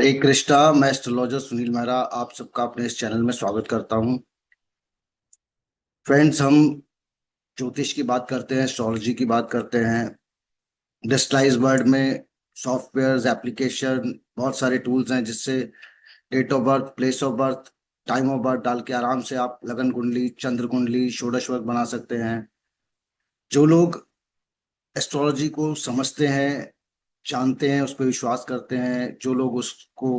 एक रिश्ता। मैं एस्ट्रोलॉजर सुनील मेहरा आप सबका अपने इस चैनल में स्वागत करता हूं। फ्रेंड्स, हम ज्योतिष की बात करते हैं, एस्ट्रोलॉजी की बात करते हैं। डिजिटलाइज वर्ल्ड में सॉफ्टवेयर्स, एप्लीकेशन, बहुत सारे टूल्स हैं जिससे date of birth, place of birth, time of birth डाल के आराम से आप लगन कुंडली, चंद्र कुंडली, षोडश वर्ग बना सकते हैं। जो लोग एस्ट्रोलॉजी को समझते हैं, जानते हैं, उस पर विश्वास करते हैं, जो लोग उसको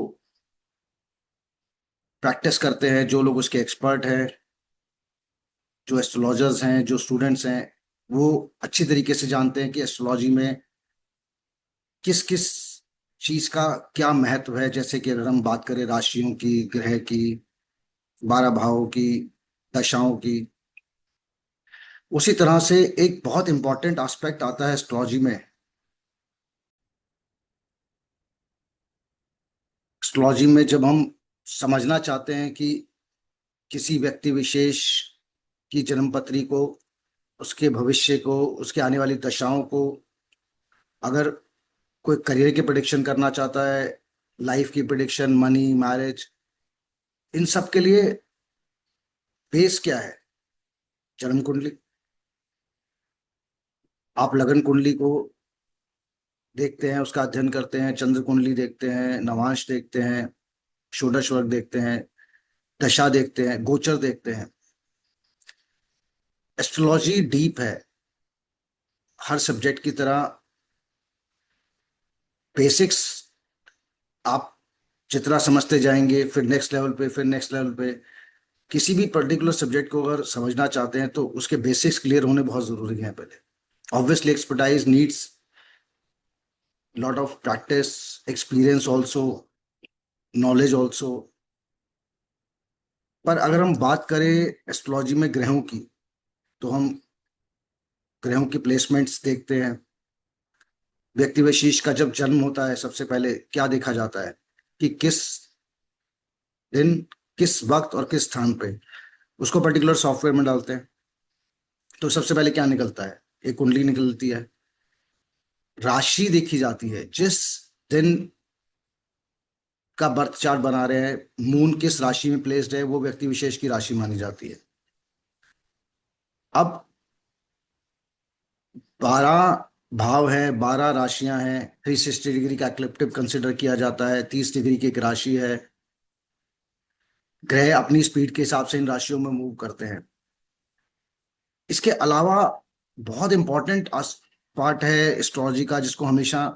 प्रैक्टिस करते हैं, जो लोग उसके एक्सपर्ट हैं, जो एस्ट्रोलॉजर्स हैं, जो स्टूडेंट्स हैं, वो अच्छी तरीके से जानते हैं कि एस्ट्रोलॉजी में किस किस चीज का क्या महत्व है। जैसे कि अगर हम बात करें राशियों की, ग्रह की, 12 भावों की, दशाओं की, उसी तरह से एक बहुत इंपॉर्टेंट एस्पेक्ट आता है एस्ट्रोलॉजी में। एस्ट्रोलॉजी में जब हम समझना चाहते हैं कि किसी व्यक्ति विशेष की जन्मपत्री को, उसके भविष्य को, उसके आने वाली दशाओं को, अगर कोई करियर की प्रिडिक्शन करना चाहता है, लाइफ की प्रिडिक्शन, मनी, मैरिज, इन सब के लिए बेस क्या है? जन्म कुंडली। आप लगन कुंडली को देखते हैं, उसका अध्ययन करते हैं, चंद्र कुंडली देखते हैं, नवांश देखते हैं, षोडश वर्ग देखते हैं, दशा देखते हैं, गोचर देखते हैं। एस्ट्रोलॉजी डीप है। हर सब्जेक्ट की तरह बेसिक्स आप जितना समझते जाएंगे, फिर नेक्स्ट लेवल पे, फिर नेक्स्ट लेवल पे, किसी भी पर्टिकुलर सब्जेक्ट को अगर समझना चाहते हैं तो उसके बेसिक्स क्लियर होने बहुत जरूरी हैं पहले। Obviously expertise needs lot of practice, experience also, knowledge also. पर अगर हम बात करें एस्ट्रोलॉजी में ग्रहों की, तो हम ग्रहों की प्लेसमेंट्स देखते हैं। व्यक्ति विशेष का जब जन्म होता है, सबसे पहले क्या देखा जाता है कि किस दिन, किस वक्त और किस स्थान पे, उसको पर्टिकुलर सॉफ्टवेयर में डालते हैं। तो सबसे पहले क्या निकलता है? एक कुंडली निकलती है, राशि देखी जाती है। जिस दिन का बर्थ चार्ट बना रहे हैं, मून किस राशि में प्लेस्ड है, वो व्यक्ति विशेष की राशि मानी जाती है। अब 12 भाव हैं, 12 राशियां हैं, 360 डिग्री का एक्लिप्टिव कंसिडर किया जाता है, 30 डिग्री की एक राशि है। ग्रह अपनी स्पीड के हिसाब से इन राशियों में मूव करते हैं। इसके अलावा बहुत इंपॉर्टेंट पार्ट है एस्ट्रोलॉजी का, जिसको हमेशा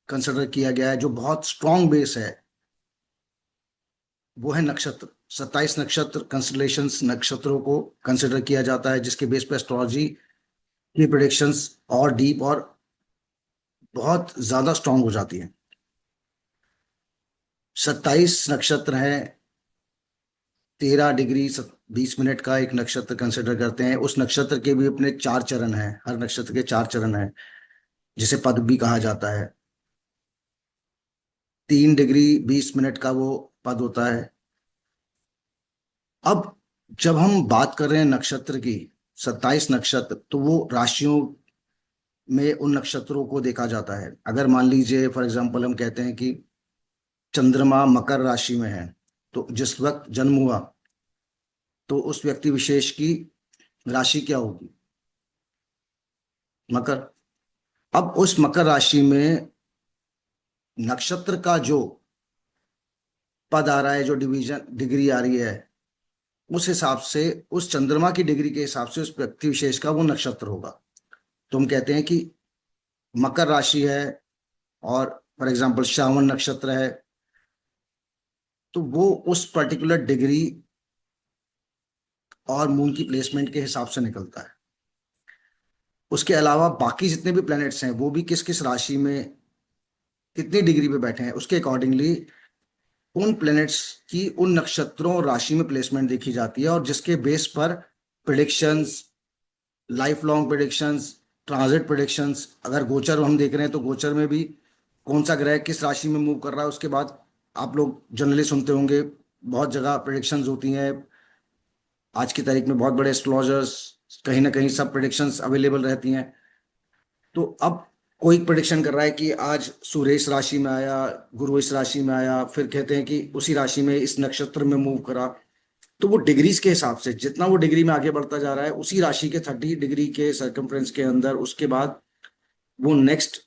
कंसिडर किया गया है, जो बहुत स्ट्रॉन्ग बेस है, वो है नक्षत्र। 27 नक्षत्र, कंस्टलेशंस, नक्षत्रों को कंसिडर किया जाता है, जिसके बेस पे एस्ट्रोलॉजी की प्रिडिक्शंस और डीप और बहुत ज्यादा स्ट्रॉन्ग हो जाती है। 27 नक्षत्र हैं। 13 डिग्री 20 मिनट का एक नक्षत्र कंसिडर करते हैं। उस नक्षत्र के भी अपने 4 चरण हैं, हर नक्षत्र के 4 चरण हैं, जिसे पद भी कहा जाता है। 3 डिग्री 20 मिनट का वो पद होता है। अब जब हम बात कर रहे हैं नक्षत्र की, 27 नक्षत्र, तो वो राशियों में उन नक्षत्रों को देखा जाता है। अगर मान लीजिए फॉर एग्जांपल हम कहते हैं कि चंद्रमा मकर राशि में है, तो जिस वक्त जन्म हुआ, तो उस व्यक्ति विशेष की राशि क्या होगी? मकर। अब उस मकर राशि में नक्षत्र का जो पद आ रहा है, जो डिवीजन डिग्री आ रही है, उस हिसाब से, उस चंद्रमा की डिग्री के हिसाब से उस व्यक्ति विशेष का वो नक्षत्र होगा। तो हम कहते हैं कि मकर राशि है और फॉर एग्जांपल श्रावण नक्षत्र है, तो वो उस पर्टिकुलर डिग्री और मून की प्लेसमेंट के हिसाब से निकलता है। उसके अलावा बाकी जितने भी प्लैनेट्स हैं, वो भी किस किस राशि में कितनी डिग्री पे बैठे हैं, उसके अकॉर्डिंगली उन प्लैनेट्स की उन नक्षत्रों और राशि में प्लेसमेंट देखी जाती है, और जिसके बेस पर predictions, life long predictions, transit predictions, अगर गोचर हम देख रहे हैं तो गोचर में भी कौन सा ग्रह किस राशि में मूव कर रहा है, उसके बाद आप लोग जनरली सुनते होंगे बहुत जगह प्रिडिक्शंस होती हैं। आज की तारीख में बहुत बड़े एस्ट्रोलॉजर्स, कहीं ना कहीं सब प्रिडिक्शंस अवेलेबल रहती हैं। तो अब कोई प्रिडिक्शन कर रहा है कि आज सूर्य इस राशि में आया, गुरु इस राशि में आया, फिर कहते हैं कि उसी राशि में इस नक्षत्र में मूव करा। तो वो डिग्रीज के हिसाब से जितना वो डिग्री में आगे बढ़ता जा रहा है, उसी राशि के 30 डिग्री के सर्कमफ्रेंस के अंदर उसके बाद वो नेक्स्ट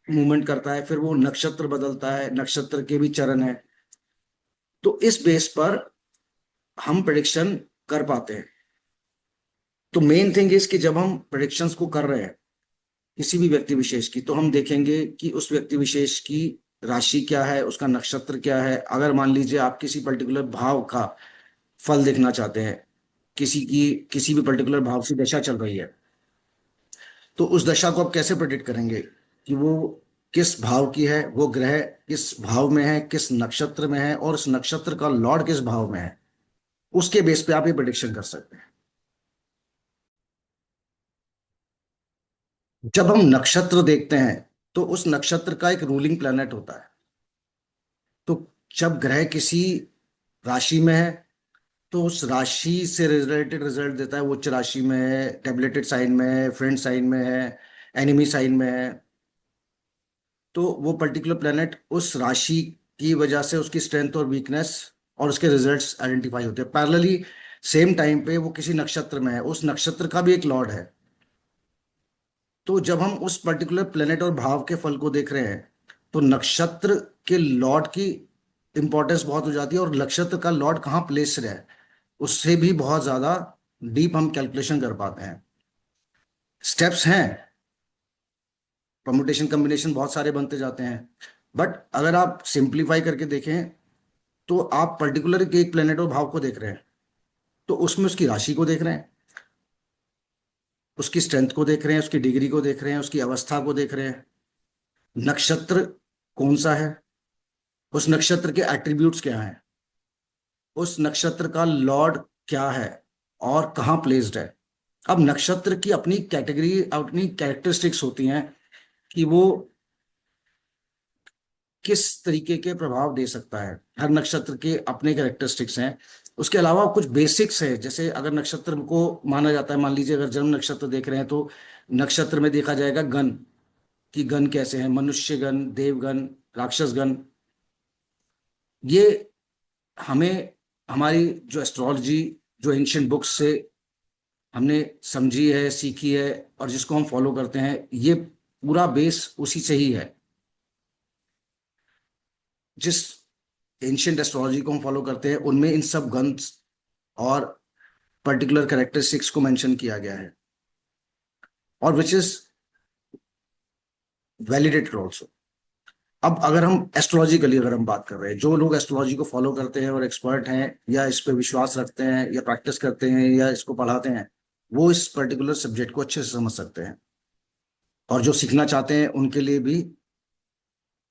मूवमेंट करता है, फिर वो नक्षत्र बदलता है, नक्षत्र के भी चरण है। तो इस बेस पर हम प्रिडिक्शन कर पाते हैं। तो मेन थिंग इज कि जब हम प्रिडिक्शंस को कर रहे हैं किसी भी व्यक्ति विशेष की, तो हम देखेंगे कि उस व्यक्ति विशेष की राशि क्या है, उसका नक्षत्र क्या है। अगर मान लीजिए आप किसी पर्टिकुलर भाव का फल देखना चाहते हैं, किसी की किसी भी पर्टिकुलर भाव से दशा चल रही है, तो उस दशा को आप कैसे प्रेडिक्ट करेंगे कि वो किस भाव की है, वो ग्रह किस भाव में है, किस नक्षत्र में है, और उस नक्षत्र का लॉर्ड किस भाव में है। उसके बेस पे आप ये प्रेडिक्शन कर सकते हैं। जब हम नक्षत्र देखते हैं तो उस नक्षत्र का एक रूलिंग प्लैनेट होता है। तो जब ग्रह किसी राशि में है तो उस राशि से रिलेटेड रिजल्ट देता है। वो उच्च राशि में है, टेबलेटेड साइन में है, फ्रेंड साइन में है, एनिमी साइन में है, तो वो पर्टिकुलर प्लेनेट उस राशि की वजह से उसकी स्ट्रेंथ और वीकनेस और उसके रिजल्ट्स आइडेंटिफाई होते हैं। पैरेलली सेम टाइम पे वो किसी नक्षत्र में है, उस नक्षत्र का भी एक लॉर्ड है। तो जब हम उस पर्टिकुलर प्लेनेट और भाव के फल को देख रहे हैं, तो नक्षत्र के लॉर्ड की इंपॉर्टेंस बहुत हो जाती है, और नक्षत्र का लॉर्ड कहाँ प्लेस है उससे भी बहुत ज्यादा डीप हम कैलकुलेशन कर पाते हैं। स्टेप्स हैं, परमुटेशन कॉम्बिनेशन बहुत सारे बनते जाते हैं, बट अगर आप सिंप्लीफाई करके देखें तो आप पर्टिकुलर एक प्लेनेट और भाव को देख रहे हैं, तो उसमें उसकी राशि को देख रहे हैं, उसकी स्ट्रेंथ को देख रहे हैं, उसकी डिग्री को देख रहे हैं, उसकी अवस्था को देख रहे हैं, नक्षत्र कौन सा है, उस नक्षत्र के एट्रीब्यूट्स क्या हैं, उस नक्षत्र का लॉर्ड क्या है और कहाँ प्लेस्ड है। अब नक्षत्र की अपनी कैटेगरी, अपनी कैरेक्टरिस्टिक्स होती हैं कि वो किस तरीके के प्रभाव दे सकता है। हर नक्षत्र के अपने कैरेक्टरिस्टिक्स हैं। उसके अलावा कुछ बेसिक्स है, जैसे अगर नक्षत्र को माना जाता है, मान लीजिए अगर जन्म नक्षत्र देख रहे हैं तो नक्षत्र में देखा जाएगा गण, कि गण कैसे हैं, मनुष्य गण, देवगण, राक्षस गण। ये हमें हमारी जो एस्ट्रोलॉजी, जो एंशियंट बुक्स से हमने समझी है, सीखी है, और जिसको हम फॉलो करते हैं, ये पूरा बेस उसी से ही है। जिस एंशियंट एस्ट्रोलॉजी को हम फॉलो करते हैं उनमें इन सब गन्स और पर्टिकुलर कैरेक्टरिस्टिक्स को मेंशन किया गया है, और विच इज वैलिडेटेड ऑल्सो। अब अगर हम एस्ट्रोलॉजिकली अगर हम बात कर रहे हैं, जो लोग एस्ट्रोलॉजी को फॉलो करते हैं और एक्सपर्ट हैं, या इस पे विश्वास रखते हैं, या प्रैक्टिस करते हैं, या इसको पढ़ाते हैं, वो इस पर्टिकुलर सब्जेक्ट को अच्छे से समझ सकते हैं। और जो सीखना चाहते हैं उनके लिए भी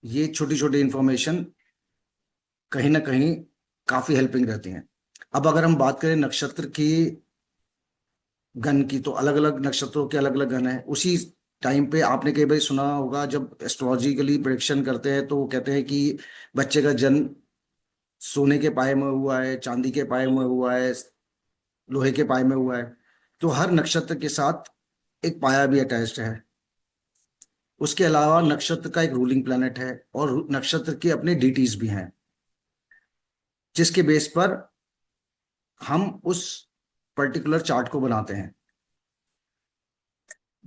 ये छोटी छोटी इंफॉर्मेशन कहीं ना कहीं काफी हेल्पिंग रहती हैं। अब अगर हम बात करें नक्षत्र की गण की, तो अलग अलग नक्षत्रों के अलग अलग गण हैं। उसी टाइम पे आपने कई बार सुना होगा, जब एस्ट्रोलॉजिकली प्रेडिक्शन करते हैं तो वो कहते हैं कि बच्चे का जन्म सोने के पाए में हुआ है, चांदी के पाए में हुआ है, लोहे के पाए में हुआ है। तो हर नक्षत्र के साथ एक पाया भी अटैच्ड है। उसके अलावा नक्षत्र का एक रूलिंग प्लैनेट है, और नक्षत्र के अपने डीटीज भी हैं, जिसके बेस पर हम उस पर्टिकुलर चार्ट को बनाते हैं।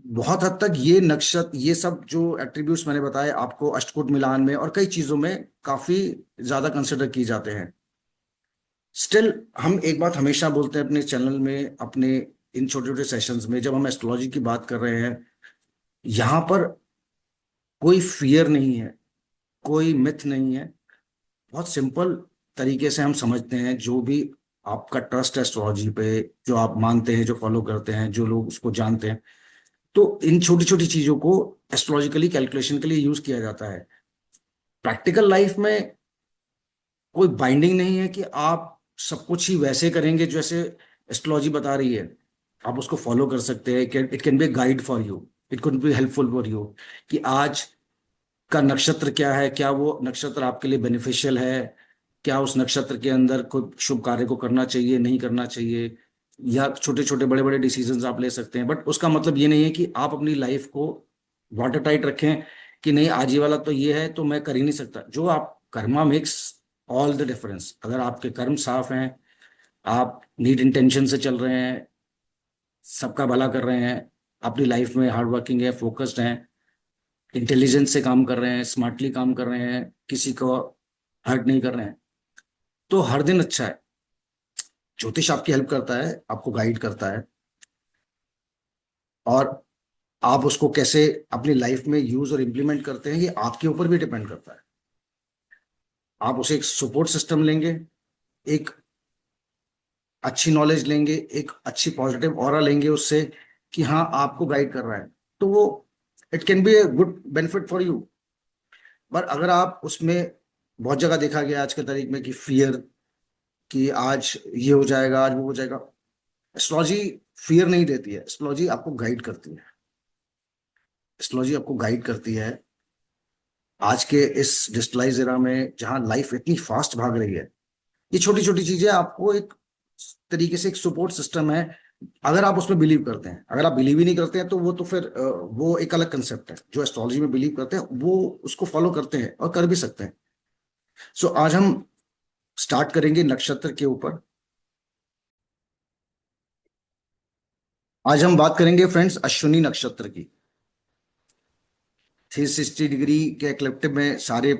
बहुत हद तक ये नक्षत्र, ये सब जो एट्रीब्यूट्स मैंने बताए आपको, अष्टकूट मिलान में और कई चीजों में काफी ज्यादा कंसिडर किए जाते हैं। स्टिल हम एक बात हमेशा बोलते हैं अपने चैनल में, अपने इन छोटे छोटे सेशंस में, जब हम एस्ट्रोलॉजी की बात कर रहे हैं, यहाँ पर कोई फियर नहीं है, कोई मिथ नहीं है। बहुत सिंपल तरीके से हम समझते हैं। जो भी आपका ट्रस्ट है एस्ट्रोलॉजी पे, जो आप मानते हैं, जो फॉलो करते हैं, जो लोग उसको जानते हैं, तो इन छोटी छोटी चीजों को एस्ट्रोलॉजिकली कैलकुलेशन के लिए यूज किया जाता है। प्रैक्टिकल लाइफ में कोई बाइंडिंग नहीं है कि आप सब कुछ ही वैसे करेंगे जैसे एस्ट्रोलॉजी बता रही है। आप उसको फॉलो कर सकते हैं। It can be guide for you, it can be helpful for you, कि आज का नक्षत्र क्या है, क्या वो नक्षत्र आपके लिए बेनिफिशियल है, क्या उस नक्षत्र के अंदर कोई शुभ कार्य को करना चाहिए, नहीं करना चाहिए, या छोटे छोटे बड़े बड़े डिसीजंस आप ले सकते हैं। बट उसका मतलब ये नहीं है कि आप अपनी लाइफ को वाटर टाइट रखें कि नहीं आज ये वाला तो ये है तो मैं कर ही नहीं सकता। जो आप Karma makes all the difference. अगर आपके कर्म साफ हैं, आप नीट इंटेंशन से चल रहे हैं, सबका भला कर रहे हैं, अपनी लाइफ में हार्ड वर्किंग है, फोकस्ड हैं, इंटेलिजेंस से काम कर रहे हैं, स्मार्टली काम कर रहे हैं, किसी को हर्ट नहीं कर रहे हैं, तो हर दिन अच्छा है। ज्योतिष आपकी हेल्प करता है, आपको गाइड करता है, और आप उसको कैसे अपनी लाइफ में यूज और इम्प्लीमेंट करते हैं ये आपके ऊपर भी डिपेंड करता है। आप उसे एक सपोर्ट सिस्टम लेंगे, एक अच्छी नॉलेज लेंगे, एक अच्छी पॉजिटिव ऑरा लेंगे उससे कि हाँ आपको गाइड कर रहा है, तो वो it can be a good benefit for you. पर अगर आप उसमें, बहुत जगह देखा गया आज के तारीख में कि फियर, कि आज ये हो जाएगा, आज वो हो जाएगा। एस्ट्रोलॉजी फियर नहीं देती है, एस्ट्रोलॉजी आपको गाइड करती है। एस्ट्रोलॉजी आपको गाइड करती है। आज के इस डिजिटलाइज एरा में जहाँ लाइफ इतनी फास्ट भाग रही है, ये छोटी छोटी चीजें आपको एक तरीके से एक सपोर्ट सिस्टम है। अगर आप उसमें बिलीव करते हैं, अगर आप बिलीव ही नहीं करते हैं तो वो तो फिर वो एक अलग कंसेप्ट है। जो एस्ट्रोलॉजी में बिलीव करते हैं वो उसको फॉलो करते हैं और कर भी सकते हैं। सो आज हम स्टार्ट करेंगे नक्षत्र के ऊपर। आज हम बात करेंगे फ्रेंड्स अश्विनी नक्षत्र की। 360 डिग्री के इक्लिप्टिव में सारे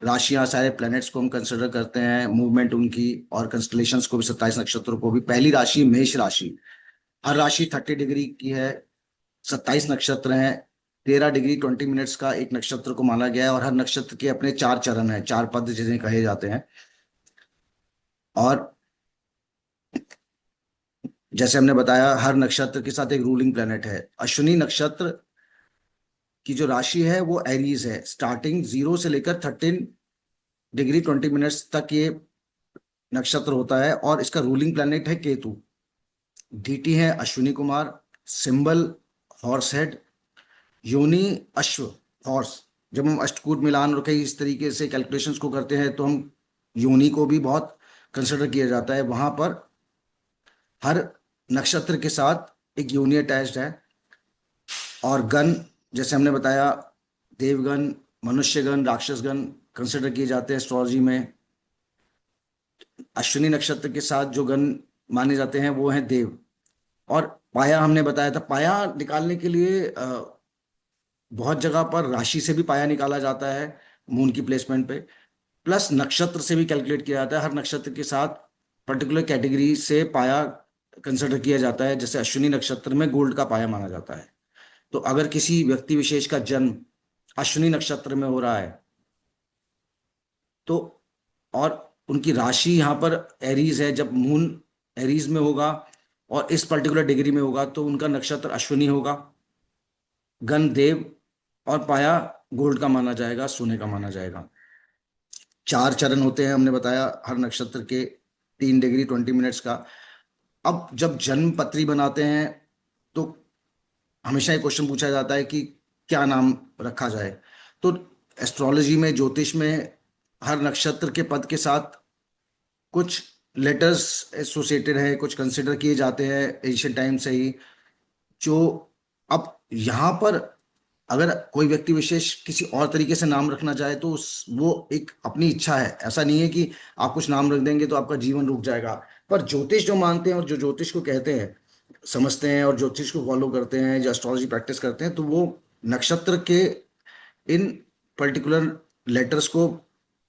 राशियां, सारे प्लैनेट्स को हम कंसिडर करते हैं, मूवमेंट उनकी, और कंस्टलेशंस को भी, 27 नक्षत्रों को भी। पहली राशि मेष राशि। हर राशि 30 डिग्री की है, 27 नक्षत्र हैं, 13 डिग्री 20 मिनट्स का एक नक्षत्र को माना गया है, और हर नक्षत्र के अपने 4 चरण हैं, 4 पद जिन्हें कहे जाते हैं। और जैसे हमने बताया हर नक्षत्र के साथ एक रूलिंग प्लेनेट है। अश्विनी नक्षत्र की जो राशि है वो एरीज है। स्टार्टिंग 0 से लेकर 13 डिग्री 20 मिनट्स तक ये नक्षत्र होता है, और इसका रूलिंग प्लेनेट है केतु। डीटी है Ashwini Kumar. Symbol horse head. योनि अश्व, हॉर्स। जब हम अष्टकूट मिलान और कई इस तरीके से कैलकुलेशंस को करते हैं तो हम योनि को भी बहुत कंसिडर किया जाता है। वहां पर हर नक्षत्र के साथ एक योनि अटैच्ड है। और गण, जैसे हमने बताया, देवगण, मनुष्यगण, राक्षसगण कंसिडर किए जाते हैं एस्ट्रोलॉजी में। अश्विनी नक्षत्र के साथ जो गण माने जाते हैं वो हैं देव। और पाया हमने बताया था, पाया निकालने के लिए बहुत जगह पर राशि से भी पाया निकाला जाता है, मून की प्लेसमेंट पे। प्लस नक्षत्र से भी कैलकुलेट किया जाता है। हर नक्षत्र के साथ पर्टिकुलर कैटेगरी से पाया कंसिडर किया जाता है। जैसे अश्विनी नक्षत्र में गोल्ड का पाया माना जाता है। तो अगर किसी व्यक्ति विशेष का जन्म अश्विनी नक्षत्र में हो रहा है तो, और उनकी राशि यहाँ पर एरीज है, जब मून एरीज में होगा और इस पर्टिकुलर डिग्री में होगा तो उनका नक्षत्र अश्विनी होगा, गण देव, और पाया गोल्ड का माना जाएगा, सोने का माना जाएगा। 4 चरण होते हैं हमने बताया हर नक्षत्र के, 3 डिग्री 20 मिनट्स का। अब जब जन्म पत्री बनाते हैं तो हमेशा एक क्वेश्चन पूछा जाता है कि क्या नाम रखा जाए। तो एस्ट्रोलॉजी में, ज्योतिष में, हर नक्षत्र के पद के साथ कुछ लेटर्स एसोसिएटेड है, कुछ कंसिडर किए जाते हैं एशियन टाइम से ही। जो अब यहाँ पर अगर कोई व्यक्ति विशेष किसी और तरीके से नाम रखना चाहे तो वो एक अपनी इच्छा है। ऐसा नहीं है कि आप कुछ नाम रख देंगे तो आपका जीवन रुक जाएगा। पर ज्योतिष जो मानते हैं और जो ज्योतिष को कहते हैं, समझते हैं, और ज्योतिष को फॉलो करते हैं, जो एस्ट्रोलॉजी प्रैक्टिस करते हैं, तो वो नक्षत्र के इन पर्टिकुलर लेटर्स को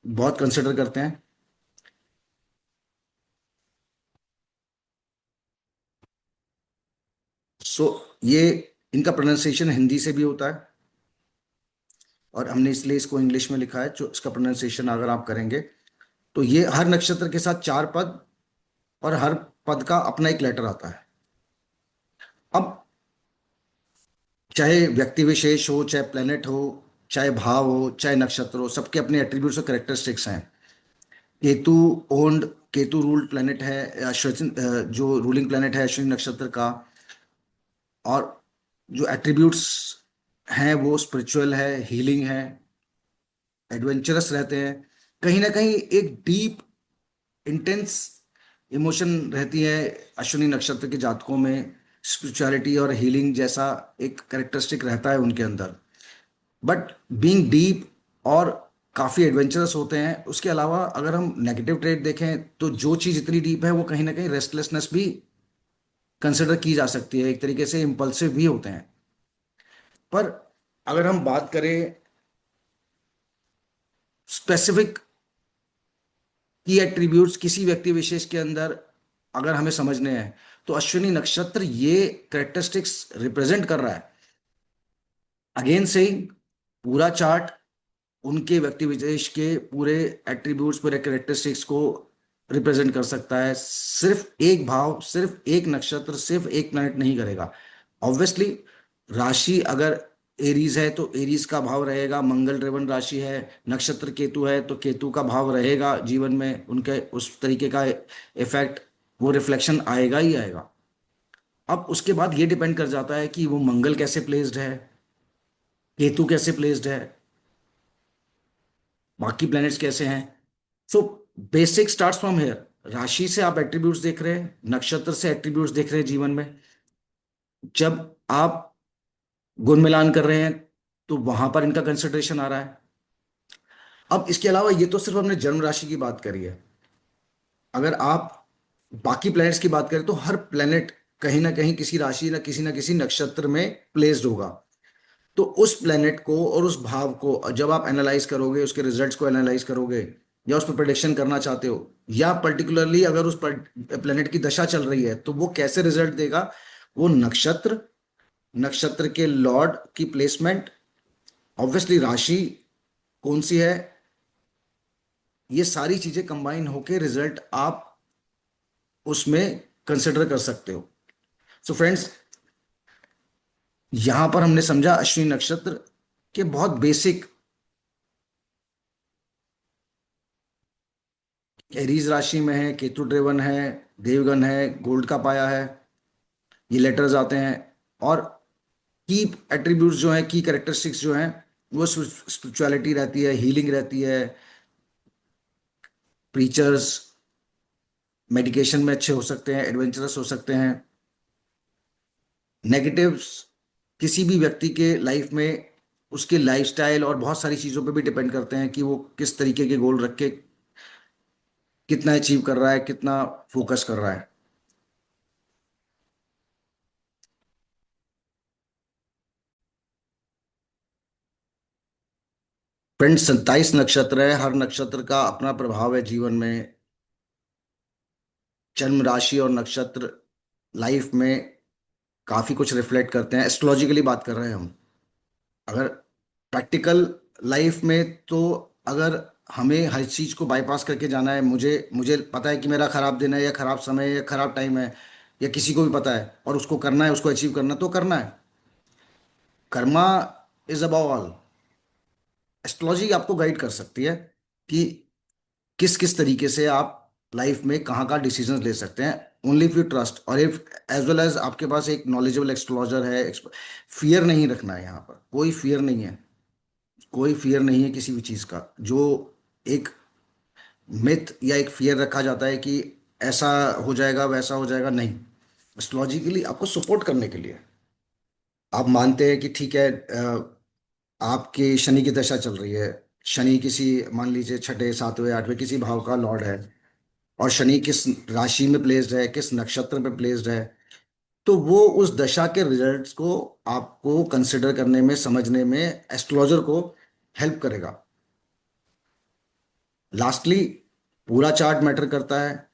बहुत कंसिडर करते हैं। सो ये, इनका प्रोनाउंसिएशन हिंदी से भी होता है, और हमने इसलिए इसको इंग्लिश में लिखा है। जो इसका प्रोनाउंसिएशन अगर आप करेंगे तो ये हर नक्षत्र के साथ 4 पद, और हर पद का अपना एक लेटर आता है। अब चाहे व्यक्ति विशेष हो, चाहे प्लेनेट हो, चाहे भाव हो, चाहे नक्षत्र हो, सबके अपने एट्रीब्यूट्स और करेक्टरिस्टिक्स हैं। Ketu owned, Ketu ruled planet है अश्विन, जो रूलिंग प्लेनेट है अश्विनी नक्षत्र का। और जो एट्रीब्यूट्स हैं वो स्पिरिचुअल है, हीलिंग है, एडवेंचरस रहते हैं। कहीं ना कहीं एक डीप इंटेंस इमोशन रहती है अश्विनी नक्षत्र के जातकों में। स्पिरिचुअलिटी और हीलिंग जैसा एक करेक्टरिस्टिक रहता है उनके अंदर। बट बीइंग डीप और काफी एडवेंचरस होते हैं। उसके अलावा अगर हम नेगेटिव ट्रेड देखें तो जो चीज इतनी डीप है वो कहीं ना कहीं रेस्टलेसनेस भी कंसिडर की जा सकती है, एक तरीके से इम्पल्सिव भी होते हैं। पर अगर हम बात करें स्पेसिफिक की एट्रीब्यूट्स किसी व्यक्ति विशेष के अंदर अगर हमें समझने हैं, तो अश्विनी नक्षत्र ये करेक्टरिस्टिक्स रिप्रेजेंट कर रहा है। अगेन से पूरा चार्ट उनके व्यक्ति विशेष के पूरे एट्रीब्यूट्स, पूरे करेक्टरिस्टिक्स को रिप्रेजेंट कर सकता है। सिर्फ एक भाव, सिर्फ एक नक्षत्र, सिर्फ एक प्लैनेट नहीं करेगा। ऑब्वियसली राशि अगर एरीज है तो एरीज का भाव रहेगा, मंगल ड्रिवन राशि है। नक्षत्र केतु है तो केतु का भाव रहेगा, जीवन में उनके उस तरीके का इफेक्ट, वो रिफ्लेक्शन आएगा ही आएगा। अब उसके बाद ये डिपेंड कर जाता है कि वो मंगल कैसे प्लेस्ड है, केतु कैसे प्लेस्ड है, बाकी प्लैनेट्स कैसे हैं। So basic starts from here. राशि से आप एट्रीब्यूट्स देख रहे हैं, नक्षत्र से एट्रीब्यूट्स देख रहे हैं जीवन में। जब आप गुण मिलान कर रहे हैं तो वहां पर इनका कंसिडरेशन आ रहा है। अब इसके अलावा ये तो सिर्फ हमने जन्म राशि की बात करी है। अगर आप बाकी प्लैनेट्स की बात करें तो हर प्लैनेट कहीं ना कहीं किसी राशि ना किसी नक्षत्र में प्लेस्ड होगा। तो उस प्लेनेट को और उस भाव को जब आप एनालाइज करोगे, उसके रिजल्ट्स को एनालाइज करोगे, या उस पर प्रेडिक्शन करना चाहते हो, या पर्टिकुलरली अगर उस प्लेनेट की दशा चल रही है तो वो कैसे रिजल्ट देगा, वो नक्षत्र, नक्षत्र के लॉर्ड की प्लेसमेंट, ऑब्वियसली राशि कौन सी है, ये सारी चीजें कंबाइन होके रिजल्ट आप उसमें कंसिडर कर सकते हो। सो फ्रेंड्स, यहां पर हमने समझा अश्विनी नक्षत्र के बहुत बेसिक। एरीज राशि में है, केतु ड्रेवन है, देवगन है, गोल्ड का पाया है, ये लेटर्स आते हैं। और की एट्रीब्यूट्स जो हैं, की कैरेक्टरिस्टिक्स जो हैं, वो स्पिरिचुअलिटी रहती है, हीलिंग रहती है, प्रीचर्स मेडिकेशन में अच्छे हो सकते हैं, एडवेंचरस हो सकते हैं। नेगेटिव्स किसी भी व्यक्ति के लाइफ में उसके लाइफस्टाइल और बहुत सारी चीज़ों पे भी डिपेंड करते हैं कि वो किस तरीके के गोल रख के कितना अचीव कर रहा है, कितना फोकस कर रहा है। फ्रेंड्स, 27 नक्षत्र है, हर नक्षत्र का अपना प्रभाव है जीवन में। जन्म राशि और नक्षत्र लाइफ में काफी कुछ रिफ्लेक्ट करते हैं। एस्ट्रोलॉजिकली बात कर रहे हैं हम। अगर प्रैक्टिकल लाइफ में तो अगर हमें हर चीज को बाईपास करके जाना है, मुझे मुझे पता है कि मेरा खराब दिन है या खराब समय है या खराब टाइम है, या किसी को भी पता है, और उसको करना है, उसको अचीव करना तो करना है। Karma is above all. Astrology आपको गाइड कर सकती है कि किस किस तरीके से आप लाइफ में कहाँ का डिसीजन ले सकते हैं, ओनली इफ यू ट्रस्ट, और इफ एज वेल एज आपके पास एक नॉलेजेबल एस्ट्रोलॉजर है। फियर नहीं रखना है, यहाँ पर कोई फियर नहीं है, कोई फियर नहीं है किसी भी चीज़ का। जो एक मिथ या एक फियर रखा जाता है कि ऐसा हो जाएगा वैसा हो जाएगा, नहीं। एस्ट्रोलॉजिकली आपको सपोर्ट करने के लिए आप मानते हैं कि ठीक है, आपके शनि की दशा चल रही है, शनि किसी, मान लीजिए छठे सातवें आठवें किसी भाव का लॉर्ड है, और शनि किस राशि में प्लेस्ड है, किस नक्षत्र में प्लेस्ड है, तो वो उस दशा के रिजल्ट्स को आपको कंसिडर करने में, समझने में एस्ट्रोलॉजर को हेल्प करेगा। लास्टली पूरा चार्ट मैटर करता है।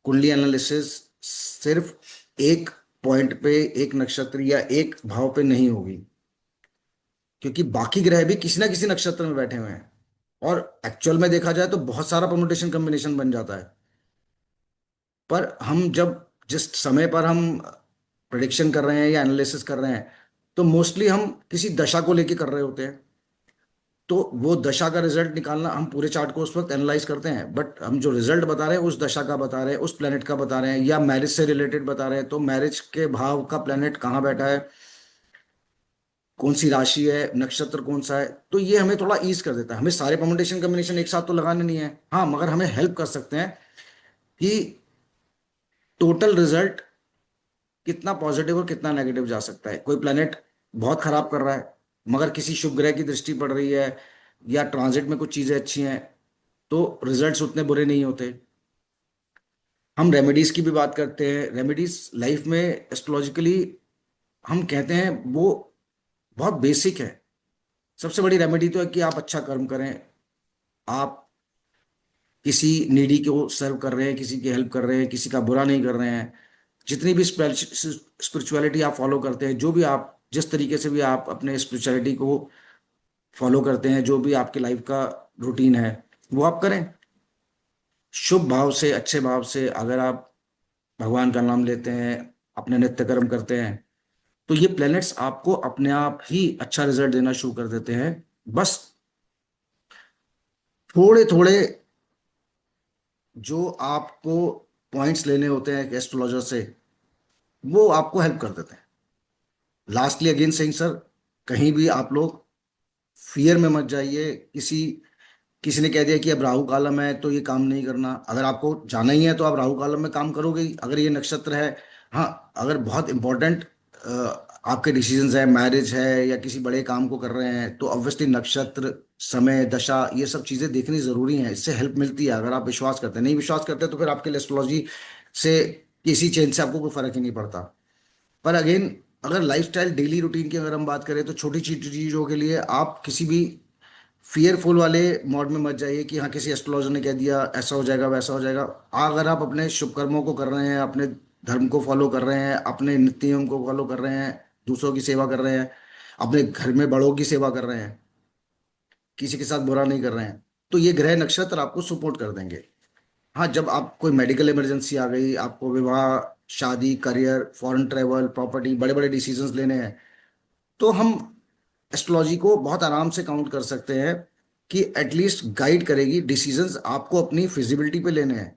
कुंडली एनालिसिस सिर्फ एक पॉइंट पे, एक नक्षत्र या एक भाव पे नहीं होगी, क्योंकि बाकी ग्रह भी किसी ना किसी नक्षत्र में बैठे हुए हैं। और एक्चुअल में देखा जाए तो बहुत सारा परमुटेशन कॉम्बिनेशन बन जाता है। पर हम जब जिस समय पर हम प्रिडिक्शन कर रहे हैं या एनालिसिस कर रहे हैं, तो मोस्टली हम किसी दशा को लेके कर रहे होते हैं। तो वो दशा का रिजल्ट निकालना, हम पूरे चार्ट को उस वक्त एनालाइज करते हैं, बट हम जो रिजल्ट बता रहे हैं उस दशा का बता रहे हैं, उस प्लेनेट का बता रहे हैं, या मैरिज से रिलेटेड बता रहे हैं, तो मैरिज के भाव का प्लेनेट कहाँ बैठा है, कौन सी राशि है, नक्षत्र कौन सा है। तो ये हमें थोड़ा ईज कर देता है। हमें सारे परमुटेशन कॉम्बिनेशन एक साथ तो लगाने नहीं है, हाँ, मगर हमें हेल्प कर सकते हैं कि टोटल रिजल्ट कितना पॉजिटिव और कितना नेगेटिव जा सकता है। कोई प्लेनेट बहुत खराब कर रहा है, मगर किसी शुभ ग्रह की दृष्टि पड़ रही है या ट्रांजिट में कुछ चीजें अच्छी हैं तो रिजल्ट्स उतने बुरे नहीं होते। हम रेमेडीज की भी बात करते हैं। रेमेडीज लाइफ में एस्ट्रोलॉजिकली हम कहते हैं वो बहुत बेसिक है। सबसे बड़ी रेमेडी तो है कि आप अच्छा कर्म करें, आप किसी नीडी को सर्व कर रहे हैं, किसी की हेल्प कर रहे हैं, किसी का बुरा नहीं कर रहे हैं। जितनी भी स्पिरिचुअलिटी आप फॉलो करते हैं, जो भी आप जिस तरीके से भी आप अपने स्पिरिचुअलिटी को फॉलो करते हैं, जो भी आपके लाइफ का रूटीन है वो आप करें शुभ भाव से, अच्छे भाव से। अगर आप भगवान का नाम लेते हैं, अपने नित्य कर्म करते हैं, तो ये प्लैनेट्स आपको अपने आप ही अच्छा रिजल्ट देना शुरू कर देते हैं। बस थोड़े थोड़े जो आपको पॉइंट्स लेने होते हैं एस्ट्रोलॉजर से, वो आपको हेल्प कर देते हैं। लास्टली अगेन सेइंग सर, कहीं भी आप लोग फियर में मत जाइए। किसी किसी ने कह दिया कि अब राहु कालम है तो ये काम नहीं करना, अगर आपको जाना ही है तो आप राहु कालम में काम करोगे ही। अगर ये नक्षत्र है, हाँ, अगर बहुत इंपॉर्टेंट आपके डिसीजंस है, मैरिज है या किसी बड़े काम को कर रहे हैं, तो ऑब्वियसली नक्षत्र, समय, दशा, ये सब चीजें देखनी जरूरी है। इससे हेल्प मिलती है अगर आप विश्वास करते हैं। नहीं विश्वास करते तो फिर आपके लिए एस्ट्रोलॉजी से, किसी चेंज से आपको कोई फर्क ही नहीं पड़ता। पर अगेन, अगर लाइफस्टाइल डेली रूटीन की अगर हम बात करें, तो छोटी छोटी चीजों के लिए आप किसी भी फियरफुल वाले मोड में मत जाइए कि हाँ किसी एस्ट्रोलॉजर ने कह दिया ऐसा हो जाएगा वैसा हो जाएगा। अगर आप अपने शुभ कर्मों को कर रहे हैं, अपने धर्म को फॉलो कर रहे हैं, अपने नित्य नियम को फॉलो कर रहे हैं, दूसरों की सेवा कर रहे हैं, अपने घर में बड़ों की सेवा कर रहे हैं, किसी के साथ बुरा नहीं कर रहे हैं, तो ये ग्रह नक्षत्र आपको सपोर्ट कर देंगे। हाँ, जब आप कोई मेडिकल इमरजेंसी आ गई, आपको विवाह, शादी, करियर, फॉरेन ट्रेवल, प्रॉपर्टी, बड़े बड़े डिसीजंस लेने हैं, तो हम एस्ट्रोलॉजी को बहुत आराम से काउंट कर सकते हैं कि एटलीस्ट गाइड करेगी। डिसीजंस आपको अपनी फिजिबिलिटी पे लेने हैं।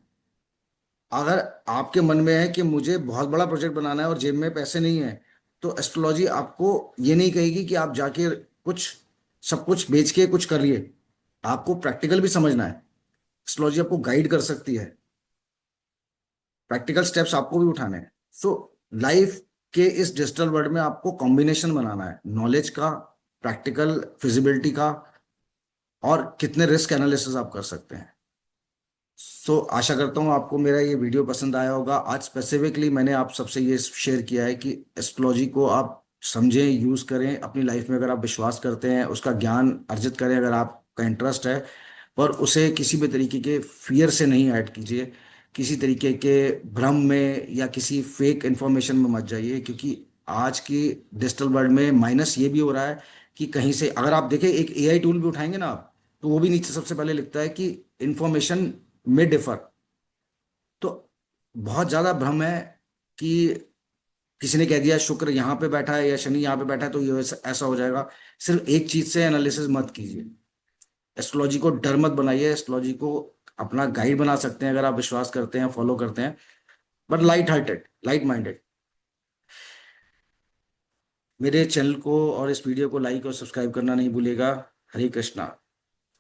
अगर आपके मन में है कि मुझे बहुत बड़ा प्रोजेक्ट बनाना है और जेब में पैसे नहीं है, तो एस्ट्रोलॉजी आपको ये नहीं कहेगी कि आप जाके कुछ सब कुछ बेच के कुछ करिए। आपको प्रैक्टिकल भी समझना है। एस्ट्रोलॉजी आपको गाइड कर सकती है, प्रैक्टिकल स्टेप्स आपको भी उठाने हैं। सो लाइफ के इस डिजिटल वर्ल्ड में आपको कॉम्बिनेशन बनाना है, नॉलेज का, प्रैक्टिकल फिजिबिलिटी का, और कितने रिस्क एनालिसिस आप कर सकते हैं। सो आशा करता हूँ आपको मेरा ये वीडियो पसंद आया होगा। आज स्पेसिफिकली मैंने आप सबसे ये शेयर किया है कि एस्ट्रोलॉजी को आप समझें, यूज़ करें अपनी लाइफ में। अगर आप विश्वास करते हैं, उसका ज्ञान अर्जित करें अगर आपका इंटरेस्ट है, पर उसे किसी भी तरीके के फियर से नहीं ऐड कीजिए, किसी तरीके के भ्रम में या किसी फेक इंफॉर्मेशन में मत जाइए। क्योंकि आज की डिजिटल वर्ल्ड में माइनस ये भी हो रहा है कि कहीं से अगर आप देखें, एक एआई टूल भी उठाएंगे ना आप, तो वो भी नीचे सबसे पहले लिखता है कि इंफॉर्मेशन में डिफर। तो बहुत ज्यादा भ्रम है कि किसी ने कह दिया शुक्र यहाँ पे बैठा है या शनि यहाँ पे बैठा है तो ये ऐसा हो जाएगा। सिर्फ एक चीज से एनालिसिस मत कीजिए। एस्ट्रोलॉजी को डर मत बनाइए। एस्ट्रोलॉजी को अपना गाइड बना सकते हैं अगर आप विश्वास करते हैं, फॉलो करते हैं, but light hearted, light minded. मेरे चैनल को और इस वीडियो को लाइक और सब्सक्राइब करना नहीं भूलिएगा। हरे कृष्णा।